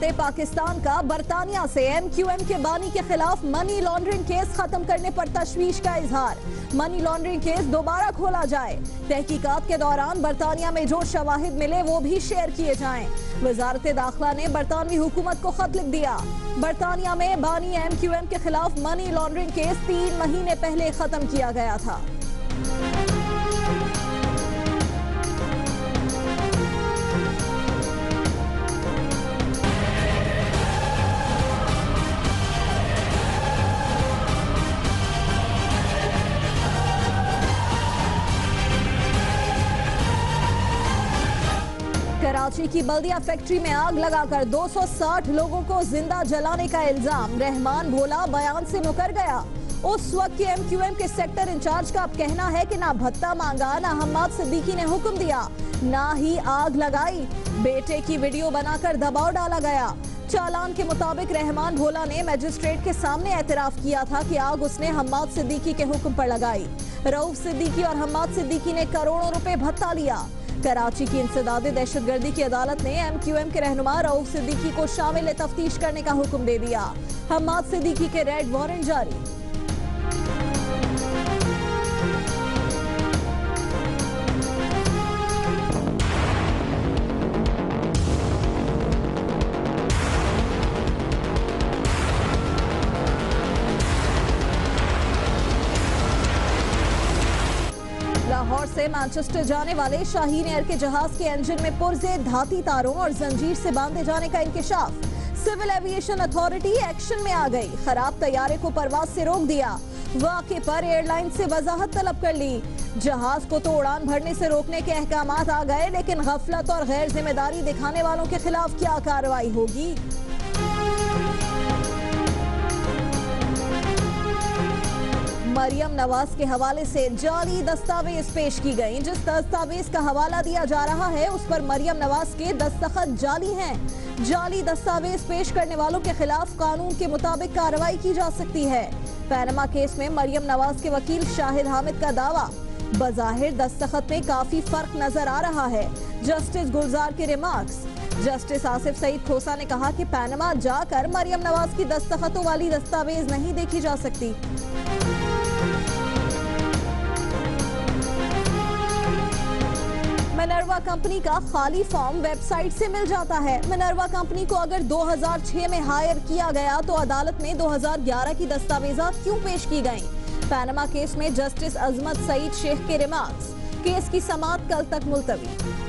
सफारत पाकिस्तान का बरतानिया से MQM के बानी के खिलाफ मनी लॉन्ड्रिंग केस खत्म करने पर तशवीश का इजहार। मनी लॉन्ड्रिंग केस दोबारा खोला जाए। तहकीकात के दौरान बरतानिया में जो शवाहिद मिले वो भी शेयर किए जाएं। वजारत दाखिला ने बरतानवी हुकूमत को खत लिख दिया। बरतानिया में बानी MQM के खिलाफ मनी लॉन्ड्रिंग केस 3 महीने पहले खत्म किया गया था। कराची की बल्दिया फैक्ट्री में आग लगाकर 260 लोगों को जिंदा जलाने का इल्जाम। रहमान भोला बयान से मुकर गया। उस वक्त के MQM के सेक्टर इंचार्ज का अब कहना है कि ना भत्ता मांगा, ना हम्माद सिद्दीकी ने हुक्म दिया, ना ही आग लगाई। बेटे की वीडियो बनाकर दबाव डाला गया। चालान के मुताबिक रहमान भोला ने मजिस्ट्रेट के सामने एतराफ किया था कि आग उसने हम्माद सिद्दीकी के हुक्म पर लगाई। रऊफ सिद्दीकी और हम्माद सिद्दीकी ने करोड़ों रुपए भत्ता लिया। कराची की इंसदादे दहशतगर्दी की अदालत ने MQM के रहनुमा रऊफ सिद्दीकी को शामिल तफ्तीश करने का हुक्म दे दिया। हम्माद सिद्दीकी के रेड वारंट जारी। लाहौर से मैनचेस्टर जाने वाले शाहीन एयर के जहाज के इंजन में पुर्जे धाती तारों और जंजीर से बांधे जाने का इंकशाफ। सिविल एविएशन अथॉरिटी एक्शन में आ गई। खराब तैयारे को परवाज से रोक दिया। वाक़े पर एयरलाइन से वजाहत तलब कर ली। जहाज को तो उड़ान भरने से रोकने के अहकामात आ गए, लेकिन गफलत और गैर जिम्मेदारी दिखाने वालों के खिलाफ क्या कार्रवाई होगी? मरियम नवाज के हवाले से जाली दस्तावेज पेश की गई। जिस दस्तावेज का हवाला दिया जा रहा है उस पर मरियम नवाज के दस्तखत जाली हैं। जाली दस्तावेज पेश करने वालों के खिलाफ कानून के मुताबिक कार्रवाई की जा सकती है। पैनमा केस में मरियम नवाज के वकील शाहिद हामिद का दावा, बज़ाहिर दस्तखत में काफी फर्क नजर आ रहा है। जस्टिस गुलजार के रिमार्क्स। जस्टिस आसिफ सईद खोसा ने कहा कि पैनमा जाकर मरियम नवाज की दस्तखतों वाली दस्तावेज नहीं देखी जा सकती। मिनर्वा कंपनी का खाली फॉर्म वेबसाइट से मिल जाता है। मिनर्वा कंपनी को अगर 2006 में हायर किया गया तो अदालत में 2011 की दस्तावेजात क्यों पेश की गईं? पैनमा केस में जस्टिस अजमत सईद शेख के रिमार्क्स। केस की समाअत कल तक मुलतवी।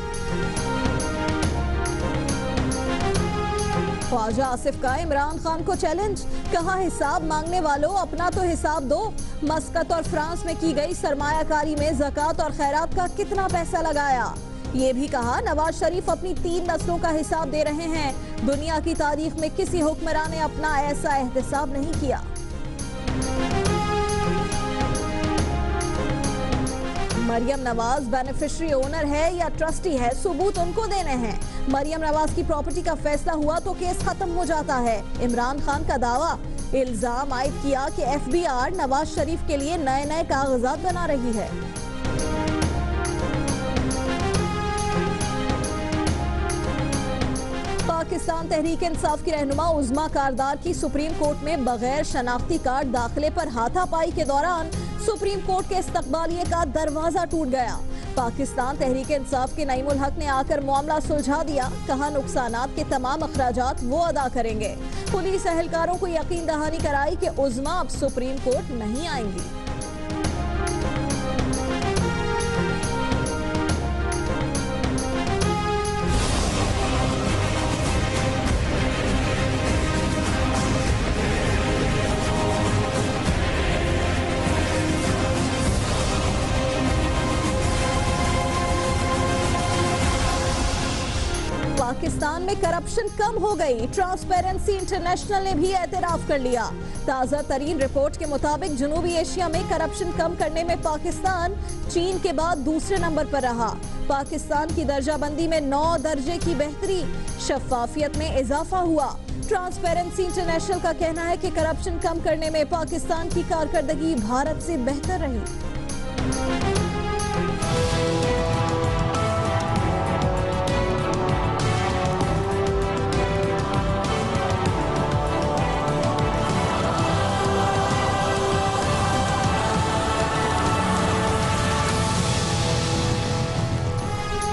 ख्वाजा आसिफ का इमरान खान को चैलेंज, कहा हिसाब मांगने वालों अपना तो हिसाब दो। मस्कत और फ्रांस में की गई सरमायाकारी में ज़कात और खैरात का कितना पैसा लगाया? ये भी कहा नवाज शरीफ अपनी 3 नस्लों का हिसाब दे रहे हैं। दुनिया की तारीख में किसी हुक्मरान ने अपना ऐसा एहतसाब नहीं किया। मरियम नवाज बेनिफिशियरी ओनर है या ट्रस्टी है, सबूत उनको देने हैं। मरियम नवाज की प्रॉपर्टी का फैसला हुआ तो केस खत्म हो जाता है। इमरान खान का दावा, इल्जाम आयद किया कि FBR नवाज शरीफ के लिए नए नए कागजात बना रही है। पाकिस्तान तहरीक इंसाफ की रहनुमा उज़्मा कारदार की सुप्रीम कोर्ट में बगैर शनाख्ती कार्ड दाखिले पर हाथापाई के दौरान सुप्रीम कोर्ट के इस्तकबालिये का दरवाजा टूट गया। पाकिस्तान तहरीक इंसाफ के नईमुल हक ने आकर मामला सुलझा दिया। कहा नुकसानात के तमाम अखराजात वो अदा करेंगे। पुलिस एहलकारों को यकीन दहानी कराई कि उज़्मा अब सुप्रीम कोर्ट नहीं आएंगी। पाकिस्तान में करप्शन कम हो गई। ट्रांसपेरेंसी इंटरनेशनल ने भी एतराफ कर लिया। ताज़ा तरीन रिपोर्ट के मुताबिक जनूबी एशिया में करप्शन कम करने में पाकिस्तान चीन के बाद दूसरे नंबर पर रहा। पाकिस्तान की दर्जाबंदी में 9 दर्जे की बेहतरी। शफाफियत में इजाफा हुआ। ट्रांसपेरेंसी इंटरनेशनल का कहना है कि करप्शन कम करने में पाकिस्तान की कारकर्दगी भारत से बेहतर रही।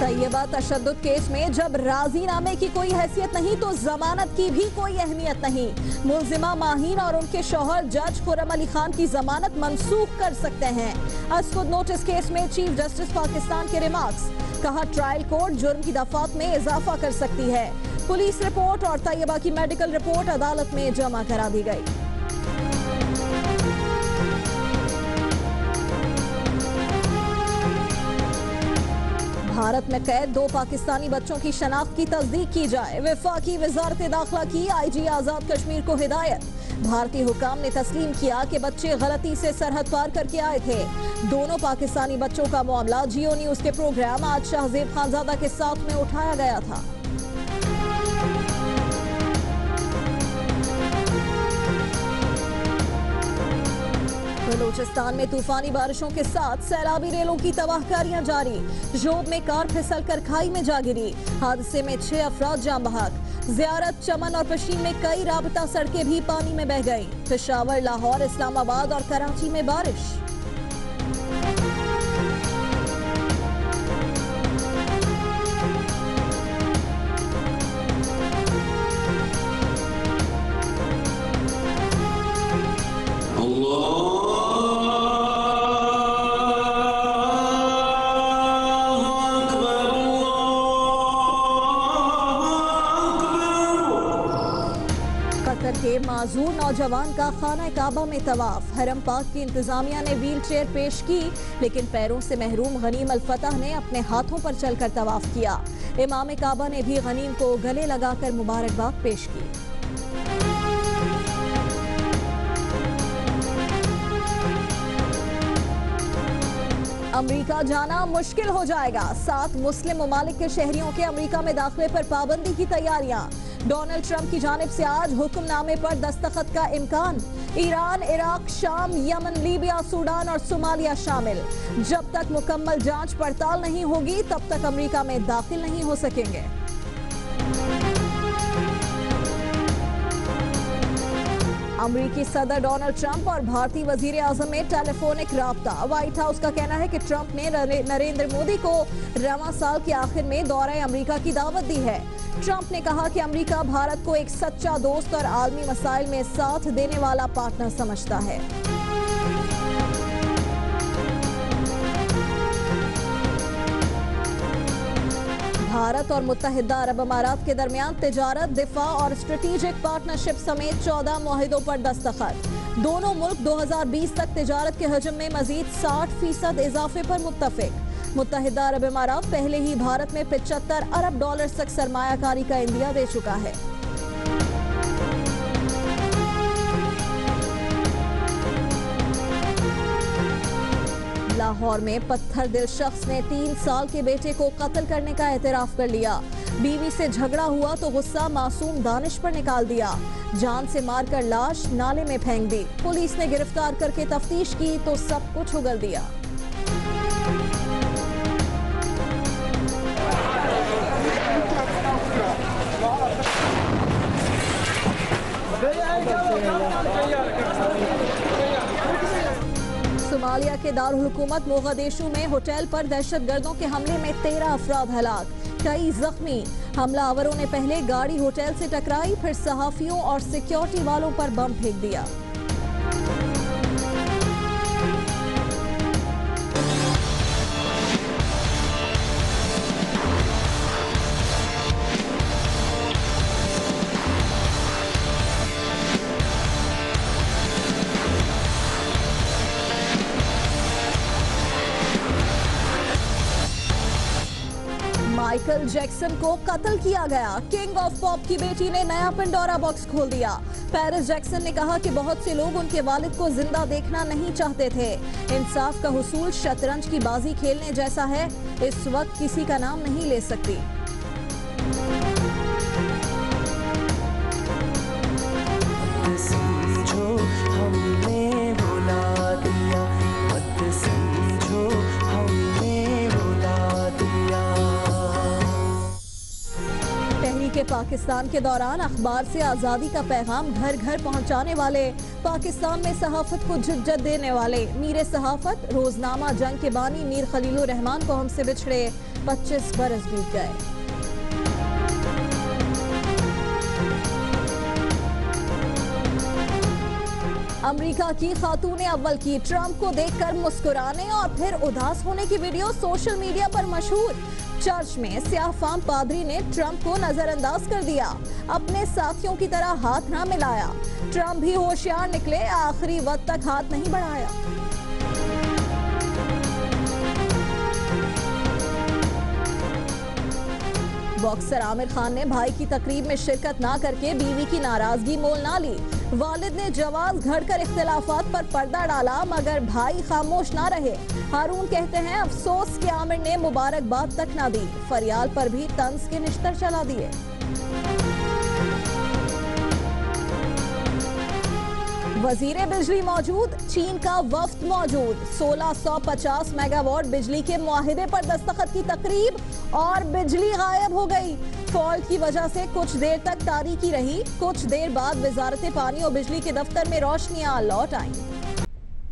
तैयबा तशद्दुद केस में जब राजीनामे की कोई हैसियत नहीं तो जमानत की भी कोई अहमियत नहीं। मुल्जिमा माहीन और उनके शौहर जज खुर्रम अली खान की जमानत मनसूख कर सकते हैं। असकुद नोटिस केस में चीफ जस्टिस पाकिस्तान के रिमार्क्स, कहा ट्रायल कोर्ट जुर्म की दफात में इजाफा कर सकती है। पुलिस रिपोर्ट और तैयबा की मेडिकल रिपोर्ट अदालत में जमा करा दी गई। भारत में कैद 2 पाकिस्तानी बच्चों की शनाख्त की तस्दीक की जाए। वफाकी वजारत दाखिला की आईजी आजाद कश्मीर को हिदायत। भारतीय हुकाम ने तस्लीम किया कि बच्चे गलती से सरहद पार करके आए थे। दोनों पाकिस्तानी बच्चों का मामला जियो न्यूज के प्रोग्राम आज शाहजेब खानजादा के साथ में उठाया गया था। बलूचिस्तान में तूफानी बारिशों के साथ सैलाबी रेलों की तबाहकारियां जारी। जोब में कार फिसलकर खाई में जा गिरी। हादसे में 6 अफराद जान बहक। ज़ियारत, चमन और पशीन में कई राबता सड़कें भी पानी में बह गई। पेशावर, लाहौर, इस्लामाबाद और कराची में बारिश। के माजूर नौजवान का खाना काबा में तवाफ। हरम पाक की इंतजामिया ने व्हील चेयर पेश की, लेकिन पैरों से महरूम गनीम अल फतह ने अपने हाथों पर चलकर तवाफ किया। इमाम काबा ने भी गनीम को गले लगाकर मुबारकबाद पेश की। अमरीका जाना मुश्किल हो जाएगा। 7 मुस्लिम ममालिक के शहरियों के अमरीका में दाखिले पर पाबंदी की तैयारियां। डोनाल्ड ट्रंप की जानिब से आज हुक्मनामे पर दस्तखत का इम्कान। ईरान, इराक, शाम, यमन, लीबिया, सूडान और सोमालिया शामिल। जब तक मुकम्मल जांच पड़ताल नहीं होगी तब तक अमरीका में दाखिल नहीं हो सकेंगे। अमरीकी सदर डोनाल्ड ट्रंप और भारतीय वजीर आजम में टेलीफोनिक राब्ता। व्हाइट हाउस का कहना है कि ट्रंप ने नरेंद्र मोदी को रवां साल के आखिर में दौरे अमरीका की दावत दी है। ट्रंप ने कहा कि अमरीका भारत को एक सच्चा दोस्त और आलमी मसाइल में साथ देने वाला पार्टनर समझता है। भारत और मुत्तहिदा अरब अमारात के दरमियान तिजारत, दिफा और स्ट्रेटेजिक पार्टनरशिप समेत 14 मुआहिदों पर दस्तखत। दोनों मुल्क 2020 तक तिजारत के हजम में मजीद 60% इजाफे पर मुत्तफिक। मुत्तहिदा अरब अमारात पहले ही भारत में $75 अरब तक सरमायाकारी का इंदिया दे चुका है। लाहौर में पत्थर दिल शख्स ने 3 साल के बेटे को कत्ल करने का एतराफ कर लिया। बीवी से झगड़ा हुआ तो गुस्सा मासूम दानिश पर निकाल दिया। जान से मारकर लाश नाले में फेंक दी। पुलिस ने गिरफ्तार करके तफ्तीश की तो सब कुछ उगल दिया। सोमालिया के दारुल हुकूमत मोगादिशु में होटल पर दहशतगर्दों के हमले में 13 अफराद हलाक, कई जख्मी। हमलावरों ने पहले गाड़ी होटल से टकराई, फिर सहाफियों और सिक्योरिटी वालों पर बम फेंक दिया। माइकल जैक्सन को कत्ल किया गया। किंग ऑफ पॉप की बेटी ने नया पेंडोरा बॉक्स खोल दिया। पेरिस जैक्सन ने कहा कि बहुत से लोग उनके वालिद को जिंदा देखना नहीं चाहते थे। इंसाफ का हुसूल शतरंज की बाजी खेलने जैसा है, इस वक्त किसी का नाम नहीं ले सकती। के पाकिस्तान के दौरान अखबार से आज़ादी का पैगाम घर घर पहुंचाने वाले, पाकिस्तान में सहाफत को जिद्दत देने वाले मीर सहाफत रोजनामा जंग के बानी मीर खलीलुर रहमान को हमसे बिछड़े 25 बरस बीत गए। अमेरिका की खातून अव्वल की ट्रंप को देखकर मुस्कुराने और फिर उदास होने की वीडियो सोशल मीडिया पर मशहूर। चर्च में स्याह-फाम पादरी ने ट्रंप को नजरअंदाज कर दिया, अपने साथियों की तरह हाथ ना मिलाया। ट्रंप भी होशियार निकले, आखिरी वक्त तक हाथ नहीं बढ़ाया। बॉक्सर आमिर खान ने भाई की तकरीब में शिरकत ना करके बीवी की नाराजगी मोल ना ली। वालिद ने जवाज घड़कर इख्तिलाफात पर पर्दा डाला, मगर भाई खामोश ना रहे। हारून कहते हैं अफसोस कि आमिर ने मुबारकबाद तक ना दी, फरियाल पर भी तंज के निश्तर चला दिए। वजीरे बिजली मौजूद, चीन का वफ्द मौजूद। 1650 मेगावाट बिजली के मुआहिदे पर दस्तखत की तकरीब और बिजली गायब हो गई। फॉल्ट की वजह से कुछ देर तक तारीकी रही, कुछ देर बाद वजारत पानी और बिजली के दफ्तर में रोशनियां लौट आईं।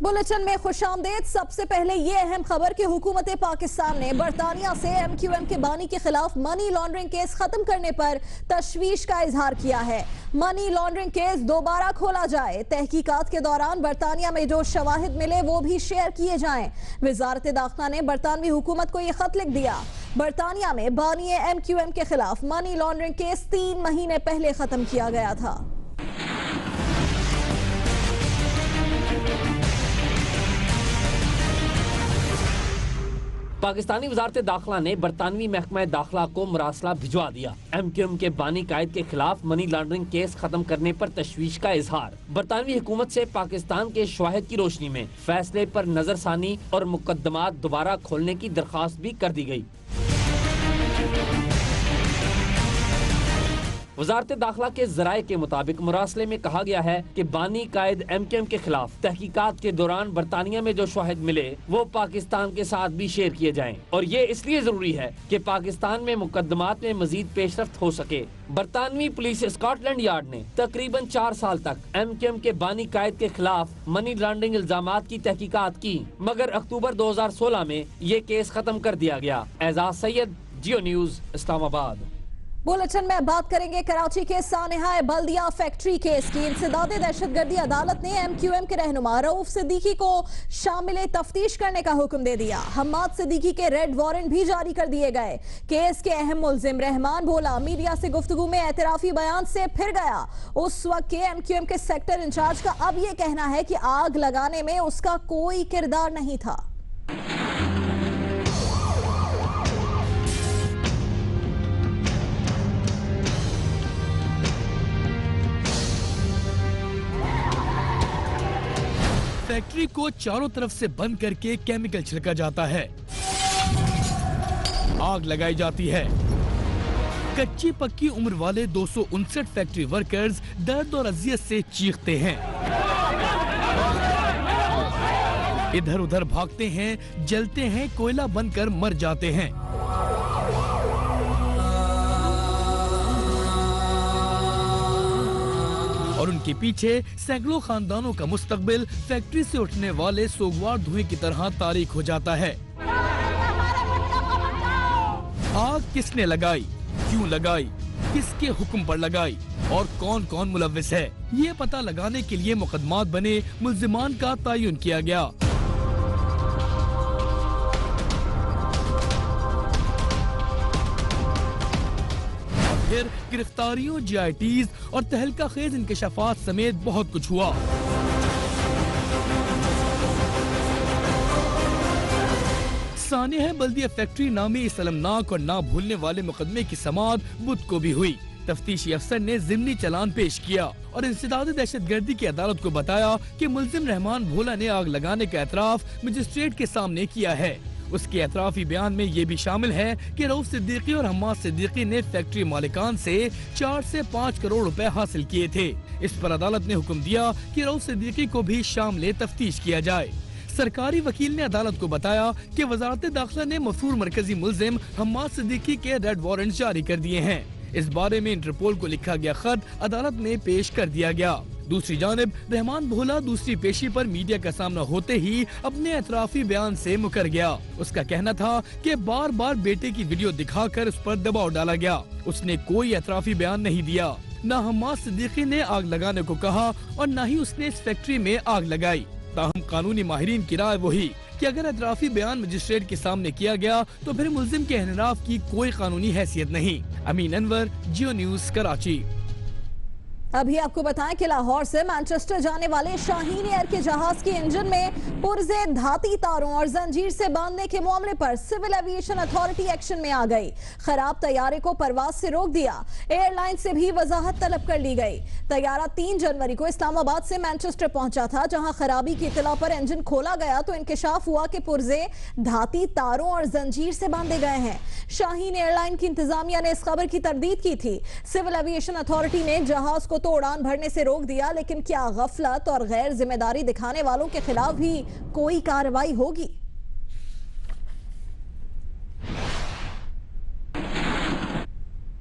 बुलेटिन में खुशामदेद। सबसे पहले ये अहम खबर कि हुकूमत पाकिस्तान ने बरतानिया से MQM के बानी के खिलाफ मनी लॉन्ड्रिंग केस खत्म करने पर तशवीश का इजहार किया है। मनी लॉन्ड्रिंग केस दोबारा खोला जाए, तहकीकात के दौरान बरतानिया में जो शवाहिद मिले वो भी शेयर किए जाएं। वजारत दाखिला ने बरतानवी हुकूमत को ये खत लिख दिया। बरतानिया में बानी MQM के खिलाफ मनी लॉन्ड्रिंग केस 3 महीने पहले खत्म किया गया था। पाकिस्तानी वजारत दाखिला ने बरतानवी महकमा दाखिला को मरासला भिजवा दिया। MQM के बानी कायद के खिलाफ मनी लॉन्ड्रिंग केस खत्म करने पर तशवीश का इजहार। बरतानवी हुकूमत से पाकिस्तान के शवाहिद की रोशनी में फैसले पर नजरसानी और मुकदमात दोबारा खोलने की दरख्वास्त भी कर दी गई। वजारत दाखिला के जराये के मुताबिक मुरासले में कहा गया है कि बानी कायद MQM के खिलाफ तहकीकात के दौरान बरतानिया में जो शवाहिद मिले वो पाकिस्तान के साथ भी शेयर किए जाएं, और ये इसलिए जरूरी है कि पाकिस्तान में मुकदमात में मजीद पेशरफ्त हो सके। बरतानवी पुलिस स्कॉटलैंड यार्ड ने तकरीबन 4 साल तक MQM के बानी कायद के खिलाफ मनी लॉन्ड्रिंग इल्जामात की तहकीकात की, मगर अक्टूबर 2016 में ये केस खत्म कर दिया गया। एजाज सैयद, जियो न्यूज, इस्लामाबाद। बुलेटिन में बात करेंगे कराची के सानेहा बल्दिया फैक्ट्री केस की। इंसदादे दहशतगर्दी अदालत ने MQM के रहनुमा रऊफ सिद्दीकी को शामिल तफ्तीश करने का हुक्म दे दिया। हम्माद सिद्दीकी के रेड वारंट भी जारी कर दिए गए। केस के अहम मुल्जिम रहमान भोला मीडिया से गुफ्तगू में एतराफी बयान से फिर गया। उस वक्त के MQM के सेक्टर इंचार्ज का अब ये कहना है कि आग लगाने में उसका कोई किरदार नहीं था। फैक्ट्री को चारों तरफ से बंद करके केमिकल छिड़का जाता है, आग लगाई जाती है। कच्ची पक्की उम्र वाले 259 फैक्ट्री वर्कर्स दर्द और अजियत से चीखते हैं, इधर उधर भागते हैं, जलते हैं, कोयला बनकर मर जाते हैं। और उनके पीछे सैकड़ों खानदानों का मुस्तकबिल फैक्ट्री से उठने वाले सोगवार धुएं की तरह तारीक हो जाता है। आग किसने लगाई, क्यों लगाई, किसके हुक्म पर लगाई और कौन कौन मुलव्विस है, ये पता लगाने के लिए मुकदमात बने, मुल्जिमान का तयन किया गया। फिर गिरफ्तारियों, GITs और तहलका खेज इंकशाफात समेत बहुत कुछ हुआ। सानेहा बल्दिया फैक्ट्री नामी इस अलमनाक और ना भूलने वाले मुकदमे की समाअत बुध को भी हुई। तफ्तीशी अफसर ने जिमनी चलान पेश किया और इंसदादे दहशतगर्दी की अदालत को बताया कि मुल्जिम रहमान भोला ने आग लगाने का एतराफ मजिस्ट्रेट के सामने किया है। उसके एतराफी बयान में ये भी शामिल है कि रऊफ सिद्दीकी और हम्माद सिद्दीकी ने फैक्ट्री मालिकान से 4 से 5 करोड़ रुपए हासिल किए थे। इस पर अदालत ने हुक्म दिया कि रऊफ सिद्दीकी को भी शामिल तफ्तीश किया जाए। सरकारी वकील ने अदालत को बताया कि वजारत दाखिला ने मफरूर मरकजी मुल्जिम हम्माद सिद्दीकी के रेड वारंट जारी कर दिए हैं। इस बारे में इंटरपोल को लिखा गया खत अदालत में पेश कर दिया गया। दूसरी जानिब रहमान भोला दूसरी पेशी पर मीडिया का सामना होते ही अपने एतराफी बयान से मुकर गया। उसका कहना था कि बार बार बेटे की वीडियो दिखाकर उस पर दबाव डाला गया। उसने कोई एतराफी बयान नहीं दिया। न हम्माद सिद्दीकी ने आग लगाने को कहा और न ही उसने इस फैक्ट्री में आग लगाई। ताहम कानूनी माहिरीन की राय वही कि अगर एतराफी बयान मजिस्ट्रेट के सामने किया गया तो फिर मुल्जिम के इनराफ की कोई कानूनी हैसियत नहीं। अमीन अनवर, जियो न्यूज, कराची। अभी आपको बताएं कि लाहौर से मैनचेस्टर जाने वाले शाहीन एयर के जहाज के इंजन में पुर्जे धाती तारों और जंजीर से बांधने के मामले पर सिविल एविएशन अथॉरिटी एक्शन में आ गई। खराब तैयारे को परवाज से रोक दिया। एयरलाइन से भी वजाहत तलब कर ली गई। तैयारा 3 जनवरी को इस्लामाबाद से मैनचेस्टर पहुंचा था, जहां खराबी की इत्तला पर इंजन खोला गया तो इंकशाफ हुआ कि पुर्जे धाती तारों और जंजीर से बांधे गए हैं। शाहीन एयरलाइन की इंतजामिया ने इस खबर की तरदीद की थी। सिविल एविएशन अथॉरिटी ने जहाज को तो उड़ान भरने से रोक दिया, लेकिन क्या गफलत और गैर जिम्मेदारी दिखाने वालों के खिलाफ भी कोई कार्रवाई होगी?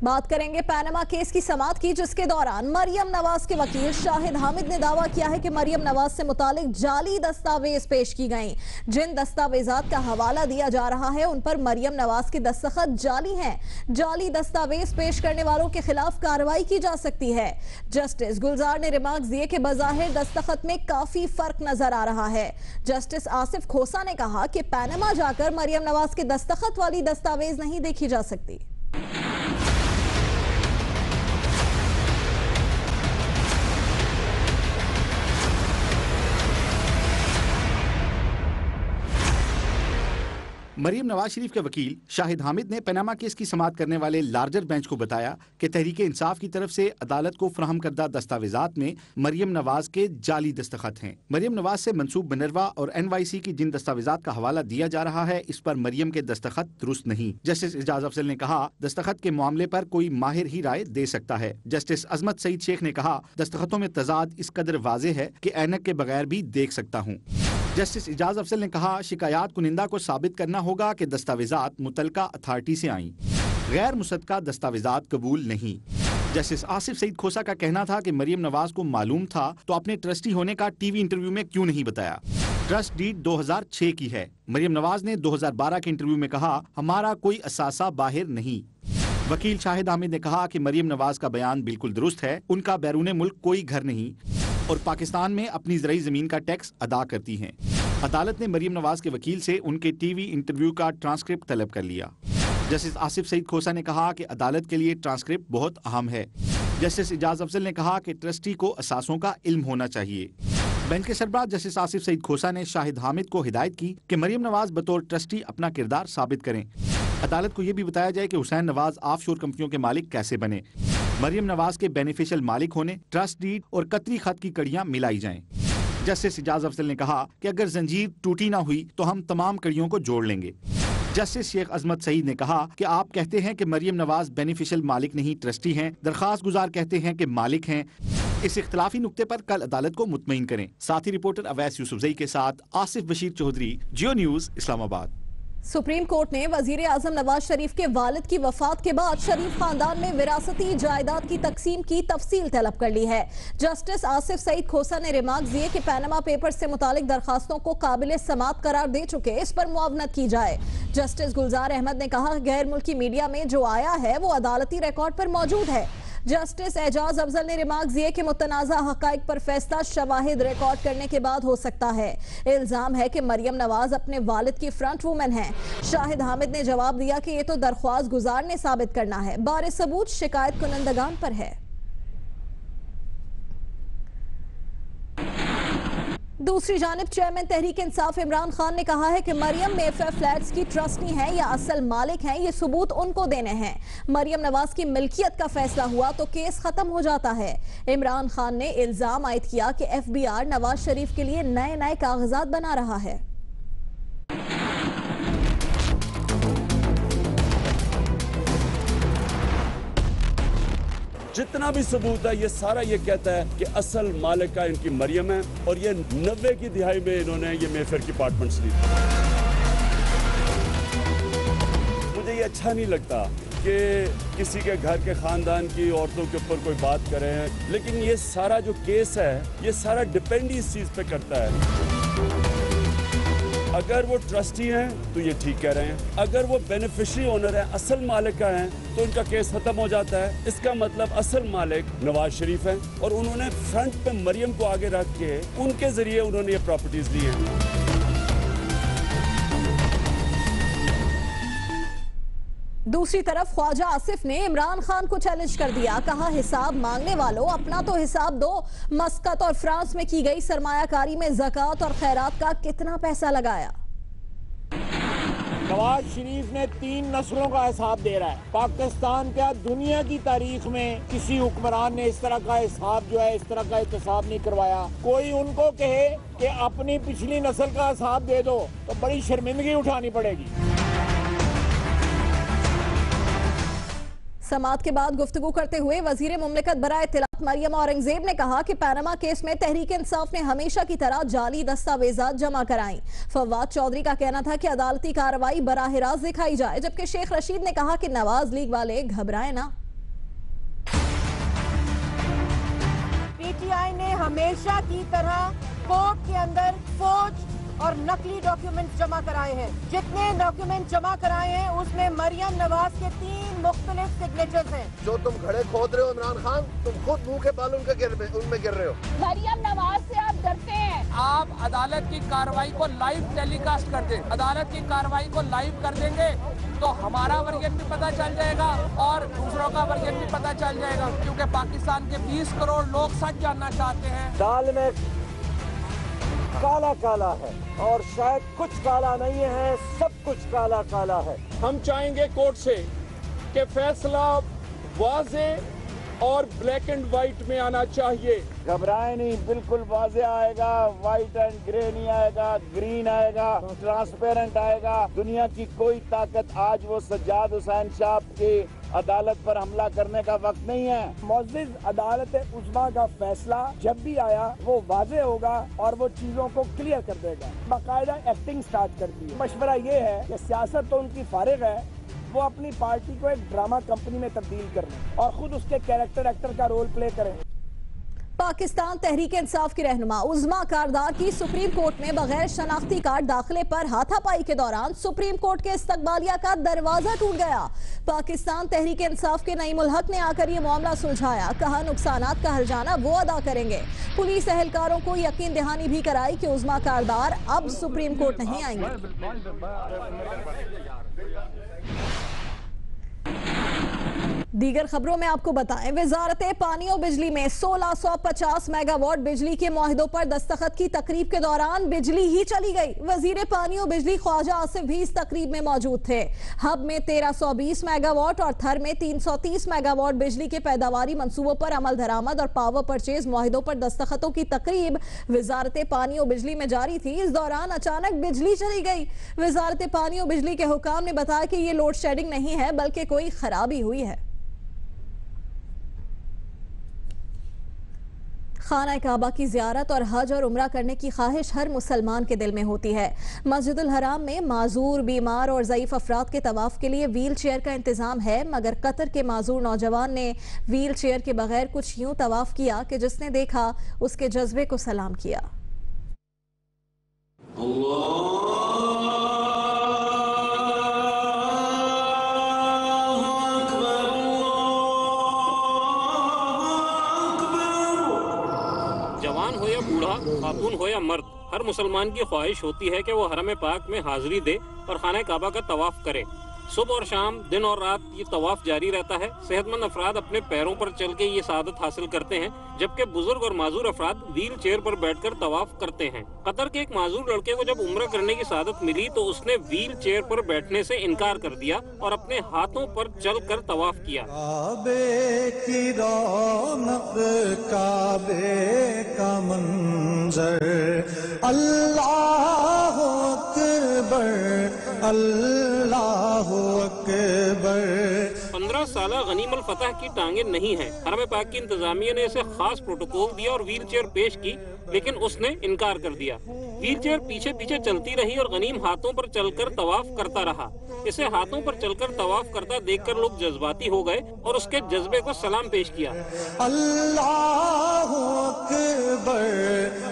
बात करेंगे पैनामा केस की समाअत की, जिसके दौरान मरियम नवाज के वकील शाहिद हामिद ने दावा किया है कि मरियम नवाज से मुतालिक जाली दस्तावेज पेश की गई। जिन दस्तावेजात का हवाला दिया जा रहा है उन पर मरियम नवाज के दस्तखत जाली हैं। जाली दस्तावेज पेश करने वालों के खिलाफ कार्रवाई की जा सकती है। जस्टिस गुलजार ने रिमार्क दिए कि बज़ाहिर दस्तखत में काफी फर्क नजर आ रहा है। जस्टिस आसिफ खोसा ने कहा कि पैनामा जाकर मरियम नवाज के दस्तखत वाली दस्तावेज नहीं देखी जा सकती। मरियम नवाज शरीफ के वकील शाहिद हामिद ने पनामा केस की समाअत करने वाले लार्जर बेंच को बताया कि तहरीक इंसाफ की तरफ से अदालत को फराहम करदा दस्तावेजात में मरियम नवाज के जाली दस्तखत हैं। मरियम नवाज से मंसूब मिनरवा और NYC की जिन दस्तावेजात का हवाला दिया जा रहा है, इस पर मरियम के दस्तखत दुरुस्त नहीं। जस्टिस एजाज अफजल ने कहा, दस्तखत के मामले पर कोई माहिर ही राय दे सकता है। जस्टिस अजमत सईद शेख ने कहा, दस्तखतों में तजाद इस कदर वाज़े है कि ऐनक के बगैर भी देख सकता हूँ। जस्टिस एजाज अफजल ने कहा, शिकायत कुनिंदा को साबित करना होगा कि दस्तावेजात मुतलका अथॉरिटी से आईं। गैर मुसद्दका दस्तावेजात कबूल नहीं। जस्टिस आसिफ सईद खोसा का कहना था कि मरियम नवाज को मालूम था तो अपने ट्रस्टी होने का टीवी इंटरव्यू में क्यों नहीं बताया। ट्रस्ट डीड 2006 की है। मरियम नवाज ने 2012 के इंटरव्यू में कहा, हमारा कोई असासा बाहिर नहीं। वकील शाहिद हामिद ने कहा कि मरियम नवाज का बयान बिल्कुल दुरुस्त है। उनका बैरूने मुल्क कोई घर नहीं और पाकिस्तान में अपनी ज़राई ज़मीन का टैक्स अदा करती हैं। अदालत ने मरियम नवाज के वकील से उनके टीवी इंटरव्यू का ट्रांसक्रिप्ट तलब कर लिया। जस्टिस आसिफ सईद खोसा ने कहा कि अदालत के लिए ट्रांसक्रिप्ट बहुत अहम है। जस्टिस एजाज अफजल ने कहा कि ट्रस्टी को असासों का इल्म होना चाहिए। बेंच के सरबराह जस्टिस आसिफ सईद खोसा ने शाहिद हामिद को हिदायत की कि मरियम नवाज बतौर ट्रस्टी अपना किरदार साबित करें। अदालत को यह भी बताया जाए कि हुसैन नवाज ऑफशोर कंपनियों के मालिक कैसे बने। मरियम नवाज के बेनिफिशियल मालिक होने, ट्रस्ट डीड और कतरी खत की कड़ियां मिलाई जाएं। जस्टिस एजाज अफजल ने कहा कि अगर जंजीर टूटी ना हुई तो हम तमाम कड़ियों को जोड़ लेंगे। जस्टिस शेख अजमत सईद ने कहा कि आप कहते हैं कि मरियम नवाज बेनिफिशियल मालिक नहीं ट्रस्टी हैं, दरखास्त गुजार कहते हैं कि मालिक हैं। इस इख्तलाफी नुक्ते पर कल अदालत को मुतमईन करें। साथी रिपोर्टर अवैस यूसुफजई के साथ आसिफ बशीर चौधरी, जियो न्यूज, इस्लामाबाद। सुप्रीम कोर्ट ने वजीर आजम नवाज शरीफ के वालिद की वफात के बाद शरीफ खानदान में विरासती जायदाद की तकसीम की तफसील तलब कर ली है। जस्टिस आसिफ सईद खोसा ने रिमार्क दिए कि पैनामा पेपर से मुतालिक दरखास्तों को काबिल समात करार दे चुके, इस पर मुआवनत की जाए। जस्टिस गुलजार अहमद ने कहा, गैर मुल्की मीडिया में जो आया है वो अदालती रिकॉर्ड पर मौजूद है। जस्टिस एजाज अफजल ने रिमार्क दिए कि मुतनाज़ा हक़ाइक़ पर फैसला शवाहिद रिकॉर्ड करने के बाद हो सकता है। इल्जाम है कि मरियम नवाज अपने वालिद की फ्रंट वूमेन है। शाहिद हामिद ने जवाब दिया कि ये तो दरख्वास्त गुजार ने साबित करना है, बारे सबूत शिकायत कुनंदगान पर है। दूसरी जानिब चेयरमैन तहरीक इंसाफ इमरान खान ने कहा है कि मरियम मेफेयर फ्लैट्स की ट्रस्टी हैं या असल मालिक हैं, ये सबूत उनको देने हैं। मरियम नवाज की मिल्कियत का फैसला हुआ तो केस खत्म हो जाता है। इमरान खान ने इल्जाम आयद किया कि FBR नवाज शरीफ के लिए नए नए कागजात बना रहा है। जितना भी सबूत है ये सारा ये कहता है कि असल मालिक का इनकी मरियम है और ये 90 की दिहाई में इन्होंने ये मेफेयर की अपार्टमेंट्स ली। मुझे ये अच्छा नहीं लगता कि किसी के घर के खानदान की औरतों के ऊपर कोई बात कर रहे हैं, लेकिन ये सारा जो केस है ये सारा डिपेंड इस चीज पे करता है। अगर वो ट्रस्टी हैं तो ये ठीक कह रहे हैं, अगर वो बेनिफिशियरी ओनर है, असल मालिक का हैं, तो इनका केस खत्म हो जाता है। इसका मतलब असल मालिक नवाज शरीफ हैं और उन्होंने फ्रंट पे मरियम को आगे रख के उनके जरिए उन्होंने ये प्रॉपर्टीज ली हैं। दूसरी तरफ ख्वाजा आसिफ ने इमरान खान को चैलेंज कर दिया, कहा हिसाब मांगने वालों अपना तो हिसाब दो। मस्कत और फ्रांस में की गई सरमायाकारी में ज़कात और खैरात का कितना पैसा लगाया। नवाज शरीफ ने 3 नस्लों का हिसाब दे रहा है। पाकिस्तान क्या दुनिया की तारीख में किसी हुक्मरान ने इस तरह का हिसाब जो है इस तरह का एहतसाब नहीं करवाया। कोई उनको कहे कि अपनी पिछली नस्ल का हिसाब दे दो तो बड़ी शर्मिंदगी उठानी पड़ेगी। समाअत के बाद गुफ्तगू करते हुए वजीर मुमलिकत बराए इत्तलात मरियम औरंगजेब ने कहा कि पैनामा केस में तहरीक इंसाफ ने हमेशा की तरह जाली दस्तावेजात जमा कराई। फवाद चौधरी का कहना था कि अदालती कार्रवाई बराह रास्त दिखाई जाए, जबकि शेख रशीद ने कहा कि नवाज लीग वाले घबराए ना। पीटीआई ने हमेशा की तरह कोर्ट के अंदर फौज और नकली डॉक्यूमेंट्स जमा कराए हैं। जितने डॉक्यूमेंट जमा कराए हैं उसमें मरियम नवाज के 3 मुख्तलिफ सिग्नेचर्स हैं। जो तुम घड़े खोद रहे हो इमरान खान, तुम खुद मुंह के बाल उनमें गिर रहे हो। मरियम नवाज से आप डरते हैं। आप अदालत की कार्रवाई को लाइव टेलीकास्ट कर दें। अदालत की कार्रवाई को लाइव कर देंगे तो हमारा वर्जन भी पता चल जाएगा और दूसरों का वर्जन भी पता चल जाएगा, क्योंकि पाकिस्तान के 20 करोड़ लोग सच जानना चाहते हैं। दाल में काला काला है और शायद कुछ काला नहीं है, सब कुछ काला काला है। हम चाहेंगे कोर्ट से कि फैसला वाज़े और ब्लैक एंड व्हाइट में आना चाहिए। घबराए नहीं, बिल्कुल वाज़े आएगा, व्हाइट एंड ग्रे नहीं आएगा, ग्रीन आएगा, ट्रांसपेरेंट आएगा। दुनिया की कोई ताकत आज वो सज्जाद हुसैन साहब की अदालत पर हमला करने का वक्त नहीं है। मुअज़्ज़िज़ अदालत उज़्मा का फैसला जब भी आया वो वाज़े होगा और वो चीजों को क्लियर कर देगा। बाकायदा एक्टिंग स्टार्ट कर दी। मशवरा ये है कि सियासत तो उनकी फारिग है, वो अपनी पार्टी को एक ड्रामा कंपनी में तब्दील कर लें और खुद उसके कैरेक्टर एक्टर का रोल प्ले करें। पाकिस्तान तहरीक इंसाफ की रहनुमा उज़्मा कारदार की सुप्रीम कोर्ट में बगैर शनाख्ती कार्ड दाखिले पर हाथापाई के दौरान सुप्रीम कोर्ट के इस्तकबालिया का दरवाजा टूट गया। पाकिस्तान तहरीक इंसाफ के नईमुल हक ने आकर ये मामला सुलझाया। कहा नुकसानात का हर्जाना वो अदा करेंगे। पुलिस एहलकारों को यकीन दहानी भी कराई कि उज़्मा कारदार अब सुप्रीम कोर्ट नहीं आएंगे। दीगर खबरों में आपको बताएं, वजारत पानी और बिजली में 1650 मेगावाट बिजली के मुआहिदों पर दस्तखत की तकरीब के दौरान बिजली ही चली गई। वजीर पानी और बिजली ख्वाजा आसिफ भी इस तकरीब में मौजूद थे। हब में 1320 मेगावाट और थर में 330 मेगावाट बिजली के पैदावारी मंसूबों पर अमल दरामद और पावर परचेज मुआहिदों पर दस्तखतों की तकरीब वजारत पानी और बिजली में जारी थी। इस दौरान अचानक बिजली चली गई। वजारत पानी और बिजली के हुकाम ने बताया कि ये लोड शेडिंग नहीं है बल्कि कोई खराबी हुई है। खाना काबा की ज़ियारत और हज और उम्रा करने की ख्वाहिश हर मुसलमान के दिल में होती है। मस्जिदुल हराम में माजूर, बीमार और ज़ईफ़ अफराद के तवाफ़ के लिए व्हील चेयर का इंतज़ाम है, मगर कतर के माजूर नौजवान ने व्हील चेयर के बगैर कुछ यूं तवाफ़ किया कि जिसने देखा उसके जज्बे को सलाम किया। जवान हो या बूढ़ा, खातून हो या मर्द, हर मुसलमान की ख्वाहिश होती है कि वो हरम पाक में हाजिरी दे और खाना काबा का तवाफ करे। सुबह और शाम, दिन और रात ये तवाफ जारी रहता है। सेहतमंद अफराद अपने पैरों पर चल के ये सादत हासिल करते हैं, जबकि बुजुर्ग और माजूर अफराद व्हील चेयर पर बैठकर तवाफ करते हैं। कतर के एक माजूर लड़के को जब उम्रा करने की सादत मिली तो उसने व्हील चेयर पर बैठने से इनकार कर दिया और अपने हाथों पर चलकर तवाफ किया। काबे की रौनक, काबे का मंजर, अल्लाह अकबर, अल्लाह अकबर। 15 16 साल गनीम अल फतह की टांगे नहीं है। हरम पाक की इंतजामिया ने इसे खास प्रोटोकॉल दिया और व्हील चेयर पेश की, लेकिन उसने इनकार कर दिया। व्हील चेयर पीछे पीछे चलती रही और गनीम हाथों पर चलकर तवाफ करता रहा। इसे हाथों पर चलकर तवाफ करता देखकर लोग जज्बाती हो गए और उसके जज्बे को सलाम पेश किया। अल्लाहु अकबर,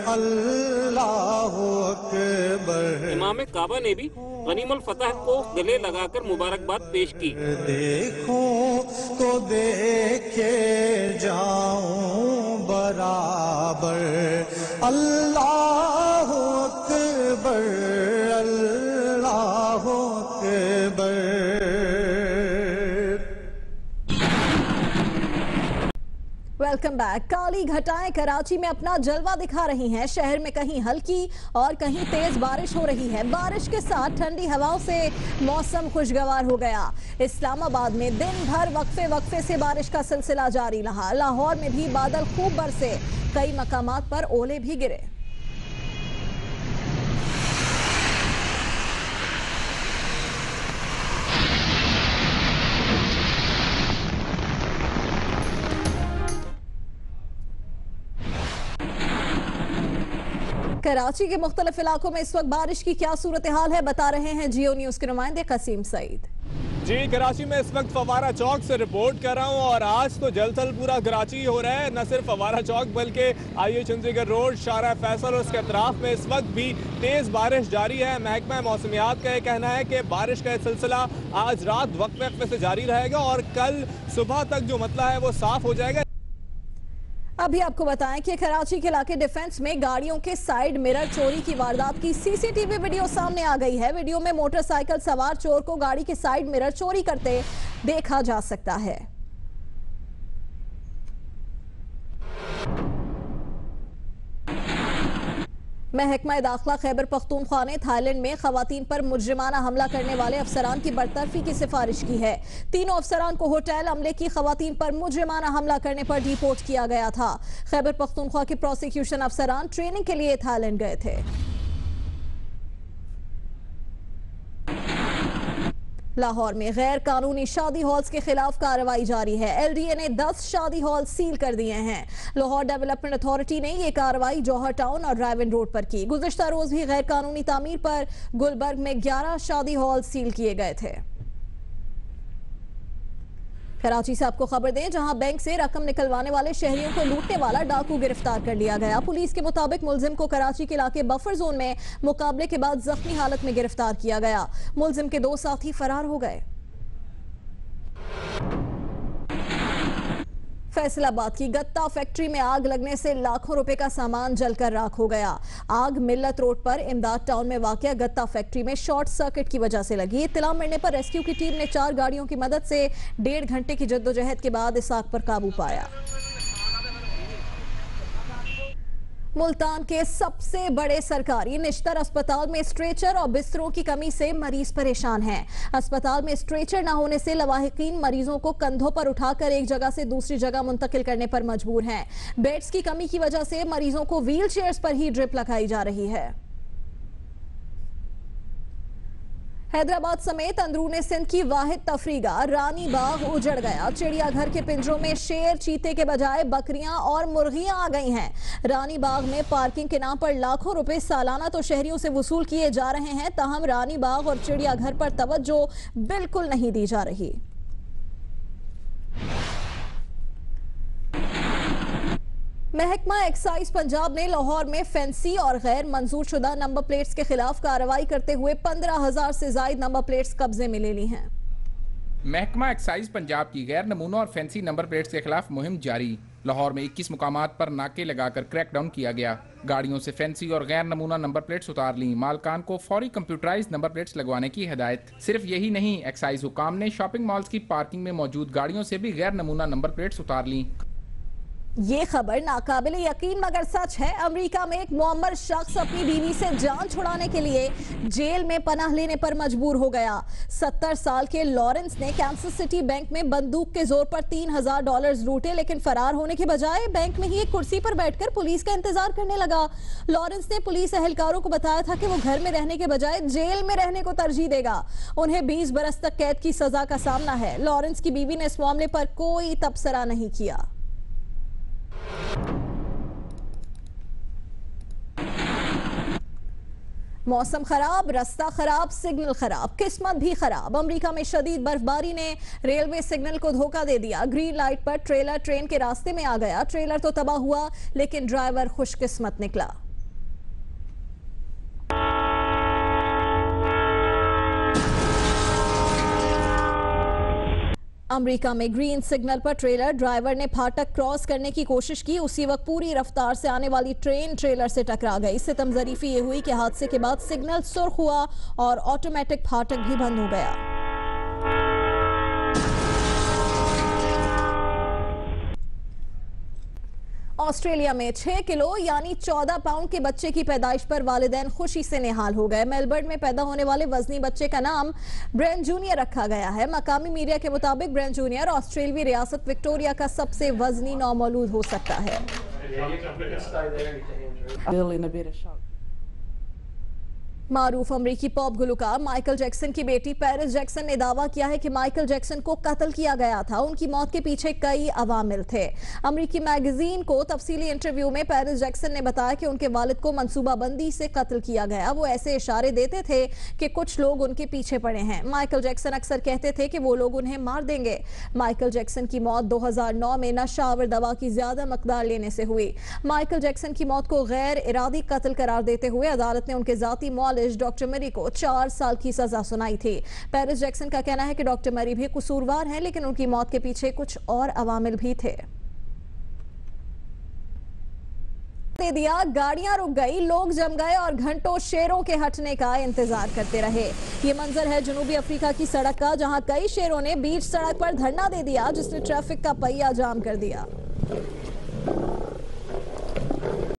अल्लाहु अकबर। इमाम काबा ने भी गनीम अल फतह को गले लगाकर मुबारकबाद पेश की। देखो तो देखे जाऊं बराबर, अल्लाहु अकबर, अल्लाहु अकबर। Welcome back. काली घटाएं कराची में अपना जलवा दिखा रही हैं। शहर में कहीं हल्की और कहीं तेज बारिश हो रही है। बारिश के साथ ठंडी हवाओं से मौसम खुशगवार हो गया। इस्लामाबाद में दिन भर वक्फे वक्फे से बारिश का सिलसिला जारी रहा। लाहौर में भी बादल खूब बरसे, कई मकामात पर ओले भी गिरे। कराची के मुख्तलिफ इलाकों में इस वक्त बारिश की क्या सूरत हाल है, बता रहे हैं जियो न्यूज के नुमाइंदे कसीम सईद। जी, कराची में इस वक्त फवारा चौक से रिपोर्ट कर रहा हूँ और आज तो जलथल पूरा कराची हो रहा है। न सिर्फ फवारा चौक बल्कि आईए चंद्रीगढ़ रोड, शारा फैसल और उसके अतराफ में इस वक्त भी तेज बारिश जारी है। महकमा मौसमियात का यह कहना है कि बारिश का सिलसिला आज रात वक्त वक्त से जारी रहेगा और कल सुबह तक जो मतला है वो साफ हो जाएगा। अभी आपको बताएं कि कराची के इलाके डिफेंस में गाड़ियों के साइड मिरर चोरी की वारदात की सीसीटीवी वीडियो सामने आ गई है। वीडियो में मोटरसाइकिल सवार चोर को गाड़ी के साइड मिरर चोरी करते देखा जा सकता है। महकमा दाखिला खैबर पख्तूनख्वा ने थाईलैंड में खवातीन पर मुजरिमाना हमला करने वाले अफसरान की बरतरफी की सिफारिश की है। तीनों अफसरान को होटल अमले की खवातीन पर मुजरिमाना हमला करने पर डिपोर्ट किया गया था। खैबर पख्तूनख्वा के प्रोसिक्यूशन अफसरान ट्रेनिंग के लिए थाईलैंड गए थे। लाहौर में गैर कानूनी शादी हॉल्स के खिलाफ कार्रवाई जारी है। एलडीए ने 10 शादी हॉल सील कर दिए हैं। लाहौर डेवलपमेंट अथॉरिटी ने ये कार्रवाई जौहर टाउन और रायवन रोड पर की। गुज़िश्ता रोज भी गैर कानूनी तामीर पर गुलबर्ग में 11 शादी हॉल सील किए गए थे। कराची से आपको खबर दें, जहां बैंक से रकम निकलवाने वाले शहरियों को लूटने वाला डाकू गिरफ्तार कर लिया गया। पुलिस के मुताबिक मुलजिम को कराची के इलाके बफर जोन में मुकाबले के बाद जख्मी हालत में गिरफ्तार किया गया। मुलजिम के 2 साथी फरार हो गए। फैसलाबाद की गत्ता फैक्ट्री में आग लगने से लाखों रुपए का सामान जलकर राख हो गया। आग मिल्लत रोड पर इमदाद टाउन में वाक़या गत्ता फैक्ट्री में शॉर्ट सर्किट की वजह से लगी। इत्तला मिलने पर रेस्क्यू की टीम ने 4 गाड़ियों की मदद से 1.5 घंटे की जद्दोजहद के बाद इस आग पर काबू पाया। मुल्तान के सबसे बड़े सरकारी निश्तर अस्पताल में स्ट्रेचर और बिस्तरों की कमी से मरीज परेशान हैं। अस्पताल में स्ट्रेचर न होने से लवाहिकीन मरीजों को कंधों पर उठाकर एक जगह से दूसरी जगह मुंतकिल करने पर मजबूर हैं। बेड्स की कमी की वजह से मरीजों को व्हील चेयर्स पर ही ड्रिप लगाई जा रही है। हैदराबाद समेत अंदरूनी सिंध की वाहिद तफरीगा रानी बाग उजड़ गया। चिड़ियाघर के पिंजरों में शेर चीते के बजाय बकरियां और मुर्गियां आ गई हैं। रानी बाग में पार्किंग के नाम पर लाखों रुपए सालाना तो शहरियों से वसूल किए जा रहे हैं, ताहम रानी बाग और चिड़ियाघर पर तवज्जो बिल्कुल नहीं दी जा रही। महकमा एक्साइज पंजाब ने लाहौर में फैंसी और गैर मंजूर शुदा नंबर प्लेट्स के खिलाफ कार्रवाई करते हुए 15,000 से ज्यादा नंबर प्लेट्स कब्जे में ले ली हैं। महकमा एक्साइज पंजाब की गैर नमूना और फैंसी नंबर प्लेट्स के खिलाफ मुहिम जारी। लाहौर में 21 मुकामात पर नाके लगाकर क्रैकडाउन किया गया। गाड़ियों से फैंसी और गैर नमूना नंबर प्लेट्स उतार ली। मालकान को फौरी कंप्यूटराइज नंबर प्लेट्स लगवाने की हिदायत। सिर्फ यही नहीं, एक्साइज हुकाम ने शॉपिंग मॉल्स की पार्किंग में मौजूद गाड़ियों से भी गैर नमूना नंबर प्लेट्स उतार ली। ये खबर नाकाबिल यकीन मगर सच है। अमेरिका में एक मुअम्मर शख्स अपनी बीवी से जान छुड़ाने के लिए जेल में पनाह लेने पर मजबूर हो गया। 70 साल के लॉरेंस ने कैंसस सिटी बैंक में बंदूक के जोर पर $3000 लूटे, लेकिन फरार होने के बजाय बैंक में ही एक कुर्सी पर बैठकर पुलिस का इंतजार करने लगा। लॉरेंस ने पुलिस एहलकारों को बताया था कि वो घर में रहने के बजाय जेल में रहने को तरजीह देगा। उन्हें 20 बरस तक कैद की सजा का सामना है। लॉरेंस की बीवी ने इस मामले पर कोई तबसरा नहीं किया। मौसम खराब, रास्ता खराब, सिग्नल खराब, किस्मत भी खराब। अमेरिका में शदीद बर्फबारी ने रेलवे सिग्नल को धोखा दे दिया। ग्रीन लाइट पर ट्रेलर ट्रेन के रास्ते में आ गया। ट्रेलर तो तबाह हुआ, लेकिन ड्राइवर खुशकिस्मत निकला। अमेरिका में ग्रीन सिग्नल पर ट्रेलर ड्राइवर ने फाटक क्रॉस करने की कोशिश की। उसी वक्त पूरी रफ्तार से आने वाली ट्रेन ट्रेलर से टकरा गई। सितम ज़रीफी ये हुई कि हादसे के बाद सिग्नल सुर्ख हुआ और ऑटोमेटिक फाटक भी बंद हो गया। ऑस्ट्रेलिया में 6 किलो यानी 14 पाउंड के बच्चे की पैदाइश पर वालिदैन खुशी से निहाल हो गए। मेलबर्न में पैदा होने वाले वजनी बच्चे का नाम ब्रेन जूनियर रखा गया है। मकामी मीडिया के मुताबिक ब्रेन जूनियर ऑस्ट्रेलियाई रियासत विक्टोरिया का सबसे वजनी नौमौलूद हो सकता है। मारूफ अमरीकी पॉप गुलकार माइकल जैक्सन की बेटी पेरिस जैक्सन ने दावा किया है कि माइकल जैक्सन को कत्ल किया गया था। उनकी मौत के पीछे कई अवामिल थे। अमरीकी मैगजीन को तफसीली इंटरव्यू में पेरिस जैक्सन ने बताया कि उनके वालिद को मंसूबाबंदी से कत्ल किया गया। वो ऐसे इशारे देते थे कि कुछ लोग उनके पीछे पड़े हैं। माइकल जैक्सन अक्सर कहते थे कि वो लोग उन्हें मार देंगे। माइकल जैक्सन की मौत 2009 में नशावर दवा की ज्यादा मकदार लेने से हुई। माइकल जैक्सन की मौत को गैर इरादी कत्ल करार देते हुए अदालत ने उनके जाती डॉक्टर मरी को 4 साल की सजा सुनाई थी। पेरिस जैक्सन का कहना है कि डॉक्टर मरी भी कसूरवार हैं, लेकिन उनकी मौत के पीछे कुछ और अवामिल भी थे। दे दिया, गाड़ियां रुक गई, लोग जम गए और घंटों शेरों के हटने का इंतजार करते रहे। ये मंजर है जनूबी अफ्रीका की सड़क का, जहां कई शेरों ने बीच सड़क पर धरना दे दिया, जिसने ट्रैफिक का पहिया जाम कर दिया।